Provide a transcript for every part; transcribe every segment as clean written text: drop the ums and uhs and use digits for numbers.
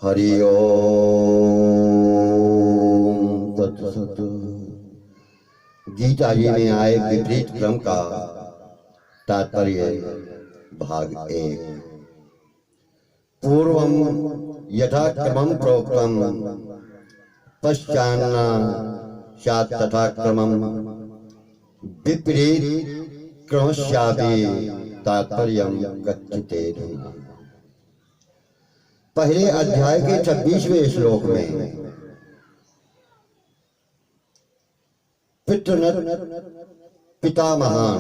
हरि ओम तत्सत। गीता जी में आए विपरीत क्रम का तात्पर्य भाग एक। पूर्वम यथा क्रमं प्रोक्तम पश्चान्न स्यात् तथा क्रमं विपरीत क्रमस्यापि तात्पर्यं कथ्यते। पहले अध्याय के 26वें श्लोक में पितृनत पितामहान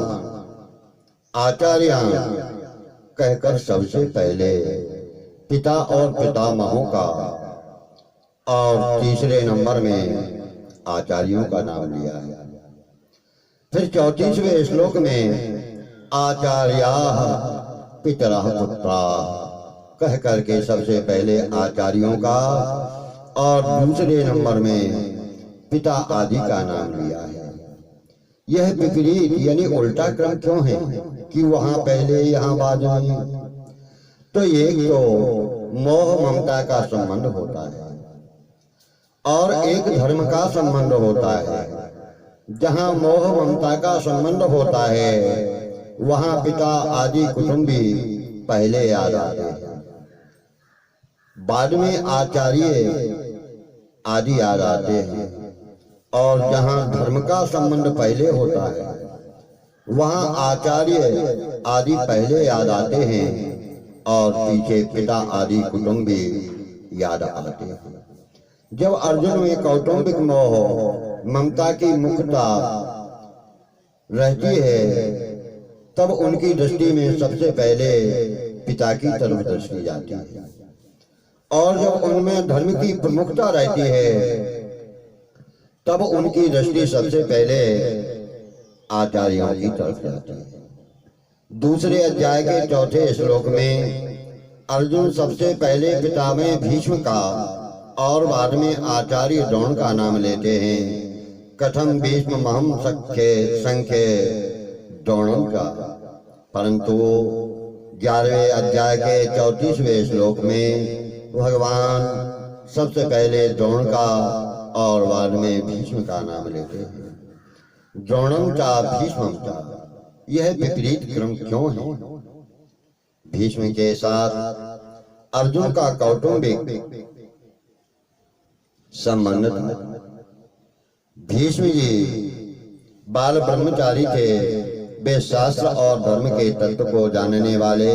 आचार्यान कहकर सबसे पहले पिता और पितामहों का और तीसरे नंबर में आचार्यों का नाम लिया है। फिर 34वें श्लोक में आचार्याः पितरः पुत्राः कह करके सबसे पहले आचार्यों का और दूसरे नंबर में पिता आदि का नाम लिया है। यह विपरीत यानी उल्टा क्रम क्यों है कि वहां पहले यहाँ बाद में? तो एक तो मोह ममता का संबंध होता है और एक धर्म का संबंध होता है। जहां मोह ममता का संबंध होता है वहां पिता आदि कुटुंबी पहले याद आते हैं, बाद में आचार्य आदि याद आते हैं। और जहां धर्म का संबंध पहले होता है वहां आचार्य आदि पहले याद आते हैं और पीछे पिता आदि कुटुंबी याद आते हैं। जब अर्जुन में कौटुंबिक मोह ममता की मुख्यता रहती है तब उनकी दृष्टि में सबसे पहले पिता की तरफ दृष्टि जाती है, और जब उनमें धर्म की प्रमुखता रहती है तब उनकी दृष्टि सबसे पहले आचार्यों की तरफ जाती है। दूसरे अध्याय के 4 श्लोक में अर्जुन सबसे पहले पिता में भीष्म का और बाद में आचार्य द्रोण का नाम लेते हैं। कथम भीष्म महम संख्ये द्रोणम का। परंतु 11वें अध्याय के 34वें श्लोक में भगवान सबसे पहले द्रोण का और बाद में भीष्म का नाम लेते हैं। द्रोणम का भीष्मम का। यह विपरीत क्रम क्यों है? भीष्म के साथ अर्जुन का कौटुंबिक संबंध था। भीष्म जी बाल ब्रह्मचारी थे। वे शास्त्र और धर्म के तत्व को जानने वाले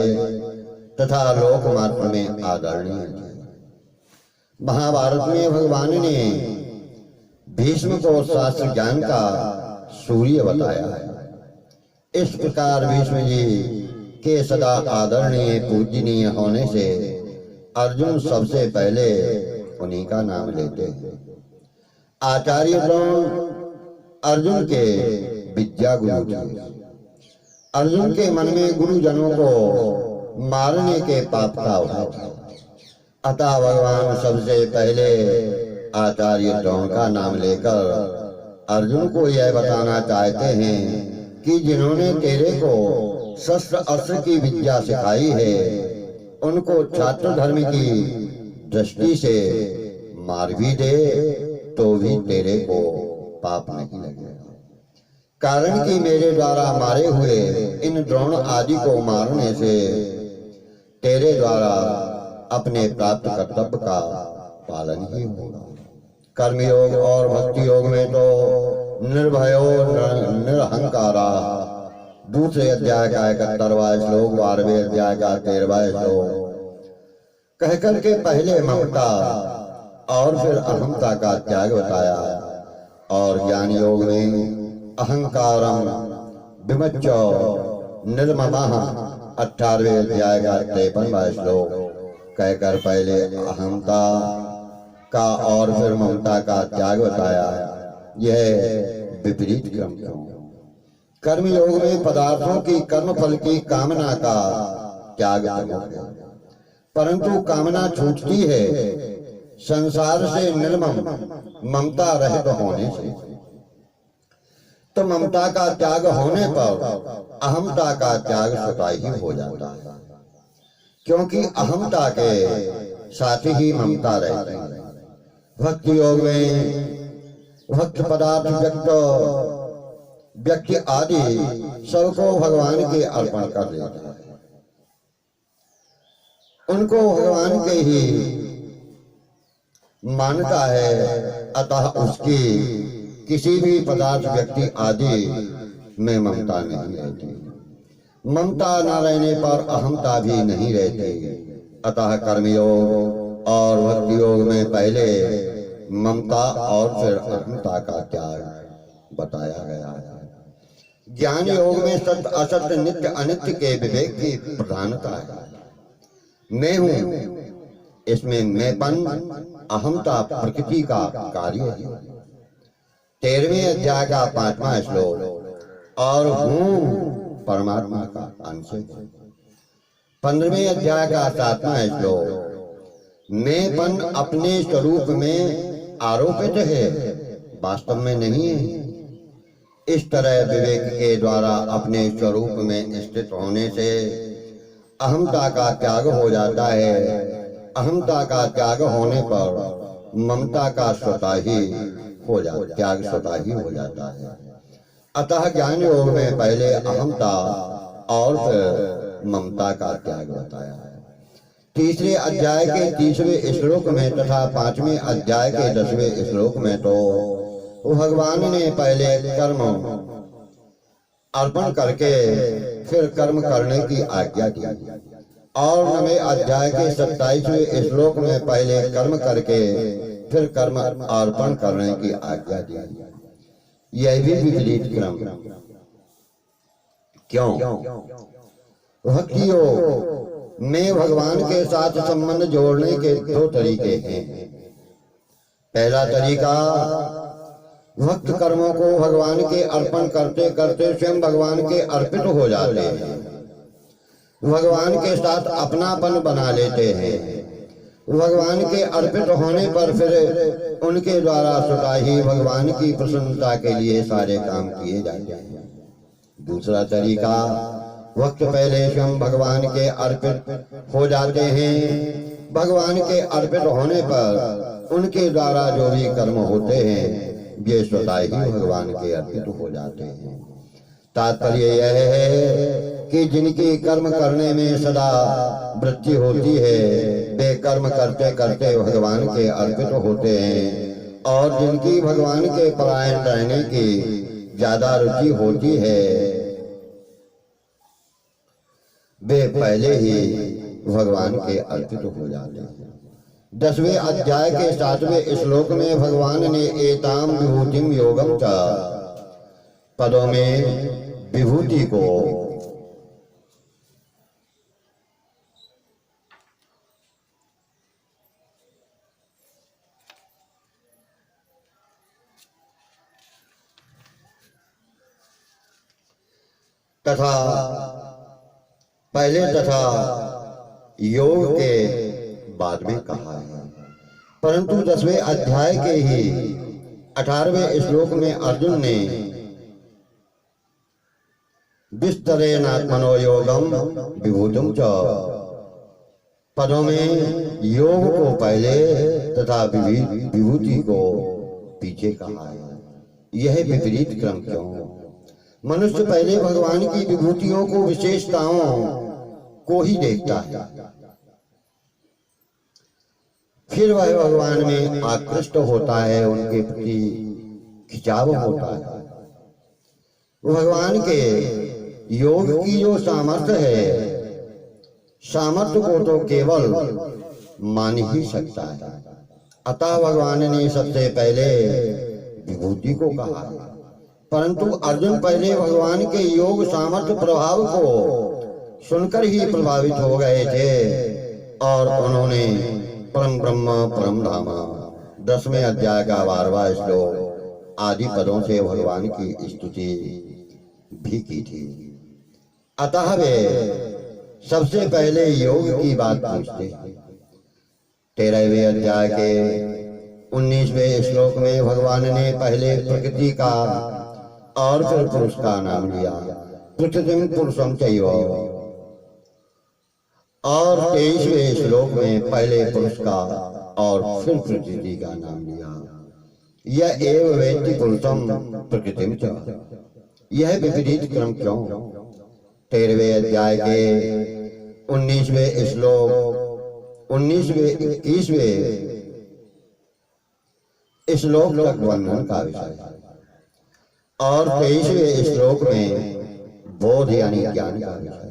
तथा लोक मात्र में आदरणीय थे। महाभारत में भगवान ने भीष्म को शास्त्र ज्ञान का सूर्य बताया है। इस प्रकार भीष्म जी के सदा आदरणीय पूजनीय होने से अर्जुन सबसे पहले उन्हीं का नाम लेते हैं। आचार्य द्रोण अर्जुन के विद्या गुरु थे। अर्जुन के मन में गुरुजनों को मारने के पाप का अभाव था। अतः भगवान सबसे पहले आचार्य द्रोण का नाम लेकर अर्जुन को यह बताना चाहते हैं कि जिन्होंने तेरे को शस्त्र अस्त्र की विद्या सिखाई है उनको छात्र धर्म की दृष्टि से मार भी दे तो भी तेरे को पाप नहीं लगेगा। कारण कि मेरे द्वारा मारे हुए इन द्रोण आदि को मारने से तेरे द्वारा अपने प्राप्त कर्तव्य का पालन ही होगा। कर्मयोग और भक्ति योग में तो निर्भयो निरहंकारा। दूसरे अध्याय का 71वां श्लोक, 12वें अध्याय का 13वां श्लोक कह करके पहले ममता और फिर अहंता का त्याग बताया। और ज्ञान योग में अहंकारम विमच्य निर्ममः 18वें अध्याय का 53वां श्लोक कहकर पहले अहंता का और फिर ममता का त्याग बताया। यह विपरीत क्रम क्यों? कर्म योग में पदार्थों की कर्म फल की कामना का त्याग प्रमुख है, परंतु कामना छूटती है संसार से निर्मम ममता रहित होने से। तो ममता का त्याग होने पर अहमता का त्याग स्वतः ही हो जाता है, क्योंकि अहमता के साथ ही ममता रहती है। भक्ति योग में भक्त पदार्थ व्यक्ति आदि सबको भगवान के अर्पण कर देता है, उनको भगवान के ही मानता है, अतः उसकी किसी भी पदार्थ व्यक्ति आदि में ममता नहीं रहती। ममता न रहने पर अहमता भी नहीं रहती। अतः कर्मयोग और भक्ति योग में पहले ममता और फिर अहमता का त्याग बताया गया है। ज्ञान योग में सत्य असत्य नित्य अनित्य के विवेक की प्रधानता है। मैं हूं, इसमें मैंपन अहमता प्रकृति का कार्य है। 13वें अध्याय का 5वां श्लोक। और हूं परमात्मा का अंश है। 15वें अध्याय का 7वां श्लोक। मैंपन अपने स्वरूप में आरोपित है, वास्तव में नहीं है। इस तरह विवेक के द्वारा अपने स्वरूप में स्थित होने से अहमता का त्याग हो जाता है। अहमता का त्याग होने पर ममता का स्वतः ही त्याग स्वतः ही हो जाता है। अतः ज्ञान योग में पहले अहमता और फिर ममता का त्याग बताया है। तीसरे अध्याय के 30वें श्लोक में तथा 5वें अध्याय के 10वें श्लोक में तो भगवान ने पहले कर्म अर्पण करके फिर कर्म करने की आज्ञा दी, और 9वें अध्याय के 27वें श्लोक में पहले कर्म करके फिर कर्म अर्पण करने की आज्ञा दी। यह भी विपरीत क्रम क्यों? भक्ति योग में भगवान के साथ संबंध जोड़ने के 2 तरीके हैं। पहला तरीका, भक्त कर्मों को भगवान के अर्पण करते करते स्वयं भगवान के अर्पित हो जाते हैं, भगवान के साथ अपनापन बना लेते हैं। भगवान के अर्पित होने पर फिर उनके द्वारा स्वतः ही भगवान की प्रसन्नता के लिए सारे काम किए जाते हैं। दूसरा तरीका, वक्त पहले स्वयं भगवान के अर्पित हो जाते हैं, भगवान के अर्पित होने पर उनके द्वारा जो भी कर्म होते हैं ये स्वतः ही भगवान के अर्पित हो जाते हैं। तात्पर्य यह है कि जिनकी कर्म करने में सदा वृत्ति होती है वे कर्म करते करते भगवान के अर्पित होते हैं, और जिनकी भगवान के परायण रहने की ज्यादा रुचि होती है वे पहले ही भगवान के अर्पित हो जाते हैं। 10वें अध्याय के 7वें श्लोक में भगवान ने एताम विभूतिम योगम का पदों में विभूति को तथा पहले तथा योग के बाद में कहा है, परंतु 10वें अध्याय के ही 18वें श्लोक में अर्जुन ने विस्तरेणात्मनो योगम विभूतिम च पदों में योग को पहले तथा विभूति को पीछे कहा है। यह विपरीत क्रम क्यों? मनुष्य पहले भगवान की विभूतियों को विशेषताओं को ही देखता है, फिर वह भगवान में आकृष्ट होता है, उनके प्रति खिंचाव होता है। भगवान के योग की जो सामर्थ्य है, सामर्थ्य को तो केवल मान ही सकता है। अतः भगवान ने सबसे पहले विभूति को कहा, परंतु अर्जुन पहले भगवान के योग सामर्थ्य प्रभाव को सुनकर ही प्रभावित हो गए थे, और उन्होंने परम ब्रह्म परम धाम 10वें अध्याय का 12वां श्लोक आदि पदों से भगवान की स्तुति भी की थी। अतः वे सबसे पहले योग की बात पूछते। 13वें अध्याय के 19वें श्लोक में भगवान ने पहले प्रकृति का और फिर पुरुष का नाम लिया। प्रकृतिम पुरुषम चैव, और 23वें श्लोक में पहले पुरुष का और फिर प्रकृति का नाम लिया। यह एव वेत्ति पुरुषम प्रकृतिम च। यह विपरीत क्रम क्यों? 13वें अध्याय के 19वें श्लोक, 19वें 21वें श्लोक तक वर्णन का विषय है और 23वें श्लोक में बोध यानी ज्ञान का विषय है।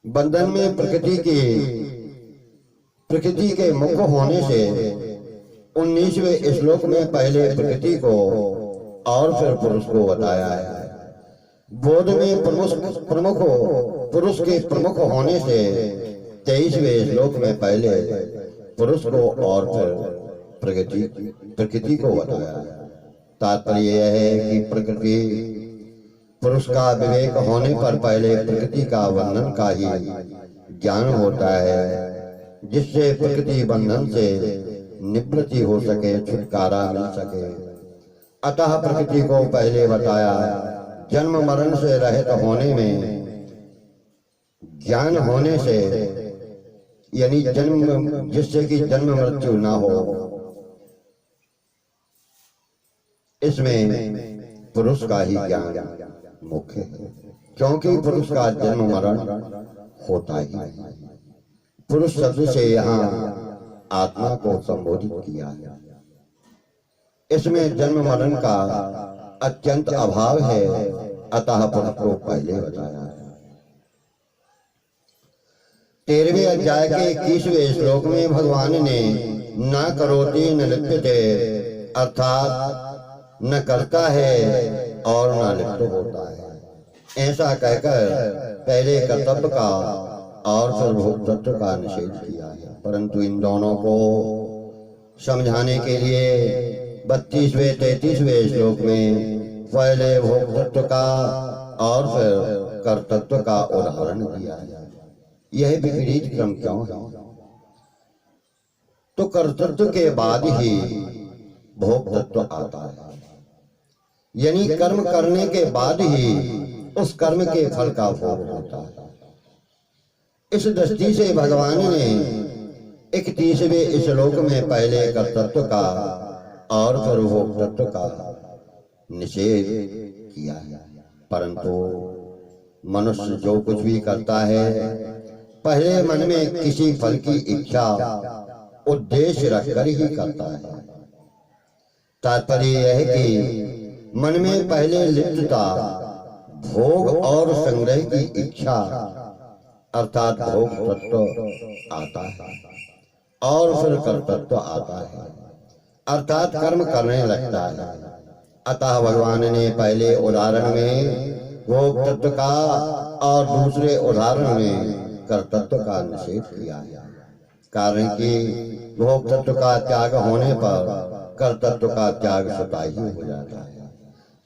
बंधन में प्रकृति के मुख्य होने से 19वें श्लोक में पहले प्रकृति को और फिर पुरुष को बताया है। बोध में पुरुष के प्रमुख होने से 23वें श्लोक में पहले पुरुष को और फिर प्रकृति को बताया है। तात्पर्य यह है कि प्रकृति पुरुष का विवेक होने पर पहले प्रकृति का वर्णन का ही ज्ञान होता है, जिससे प्रकृति बंधन से निवृत्ति हो सके, छुटकारा मिल सके। अतः प्रकृति को पहले बताया। जन्म मरण से रहित होने में ज्ञान होने से, यानी जन्म, जिससे कि जन्म मृत्यु ना हो, इसमें पुरुष का ही ज्ञान मुख्य है, क्योंकि पुरुष का जन्म मरण होता ही है। पुरुष शब्द से यहाँ आत्मा को संबोधित किया है। इसमें जन्म मरण का अत्यंत अभाव है, अतः पुरुष को पहले बताया है। 13वें अध्याय के 21वें श्लोक में भगवान ने न करोति न लिप्यते, अर्थात न करता है और न लिप्त होता है, ऐसा कहकर पहले कर्तव्य का और फिर भोक्तृत्व का निषेध किया है। परंतु इन दोनों को समझाने के लिए 32वें 33वें श्लोक में पहले भोक्तृत्व का और फिर कर्तृत्व का उदाहरण दिया है। यह विपरीत क्रम क्यों है? तो कर्तृत्व के बाद ही भोक्तृत्व आता है, यानी कर्म करने के बाद ही उस कर्म के फल का भोग होता है। इस दृष्टि से भगवान ने 31वें श्लोक में पहले कर्तृत्व का और फिर भोक्तृत्व का निषेध किया है। परंतु मनुष्य जो कुछ भी करता है, पहले मन में किसी फल की इच्छा उद्देश्य रखकर ही करता है। तात्पर्य यह है कि मन में पहले लिप्तता, भोग और संग्रह की इच्छा अर्थात भोग तत्व आता है और फिर कर्तृत्व आता है, अर्थात कर्म करने लगता है। अतः भगवान ने पहले उदाहरण में भोग तत्व का और दूसरे उदाहरण में कर्तृत्व का निषेध किया है। कारण कि भोग तत्व का त्याग होने पर कर्तृत्व का त्याग स्वतः ही हो जाता है,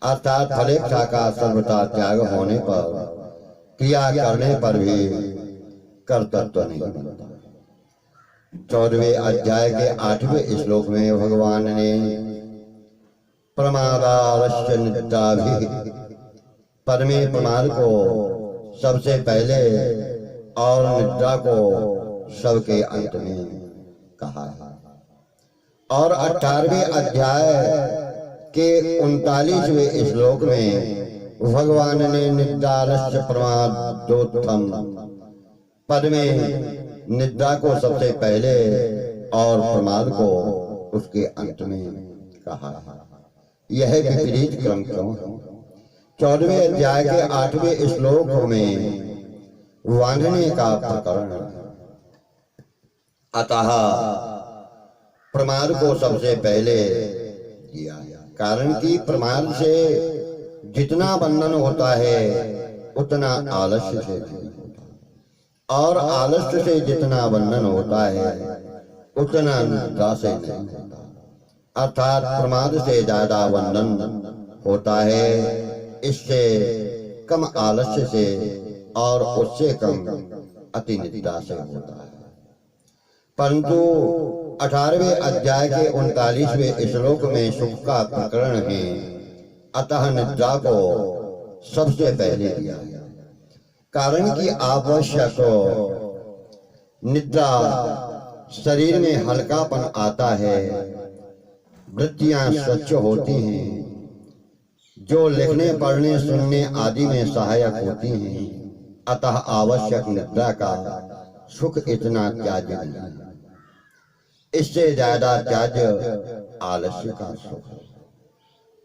अर्थात फलेच्छा का सर्वथा त्याग होने पर क्रिया करने पर भी कर्तृत्व नहीं बनता। 14वें अध्याय के 8वें श्लोक में भगवान ने प्रमादालस्य निद्राभिः, पद में प्रमाद को सबसे पहले और निद्रा को सबके अंत में कहा है। और 18वें अध्याय के 39वें श्लोक में भगवान ने निद्रालस्य प्रमादोत्थम, पद में निद्रा को सबसे पहले और प्रमाद को उसके अंत में कहा है। यह विपरीत क्रम क्यों है? 14वें अध्याय के 8वें श्लोक में वांधने का प्रकरण है, अतः प्रमाद को सबसे पहले किया है। कारण कि प्रमाद से जितना बंधन होता है उतना आलस्य से नहीं होता, और आलस्य से जितना बंधन होता है उतना निद्रा से नहीं होता। अर्थात प्रमाद से ज्यादा बंधन होता है, इससे कम आलस्य से और उससे कम अति निद्रा से होता है। परंतु 18वें अध्याय के 39वें श्लोक में सुख का प्रकरण है, अतः निद्रा को सबसे पहले दिया है। कारण कि आवश्यक निद्रा शरीर में हल्कापन आता है, वृत्तियां स्वच्छ होती हैं, जो लिखने पढ़ने सुनने आदि में सहायक होती हैं। अतः आवश्यक निद्रा का सुख इतना त्याज्य नहीं, इससे ज्यादा त्याज्य आलस्य का सुख,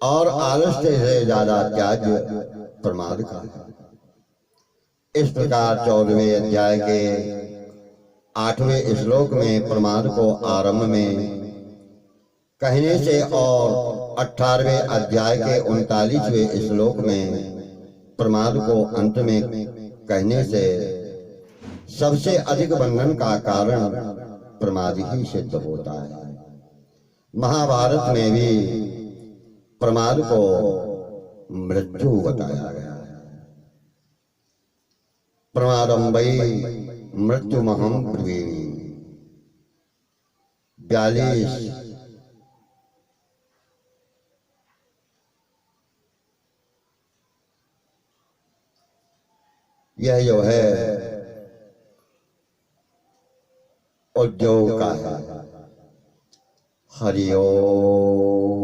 और आलस्य से ज्यादा त्याज्य प्रमाद का है। इस प्रकार 14वें अध्याय के 8वें श्लोक में प्रमाद को आरंभ में कहने से और 18वें अध्याय के 39वें श्लोक में प्रमाद को अंत में कहने से सबसे अधिक बंधन का कारण प्रमाद ही सिद्ध होता है। महाभारत में भी प्रमाद को मृत्यु बताया गया है। प्रमादम वै मृत्युमहं ब्रवीमि। 42 यह जो है उद्योग का है। हरि ओम।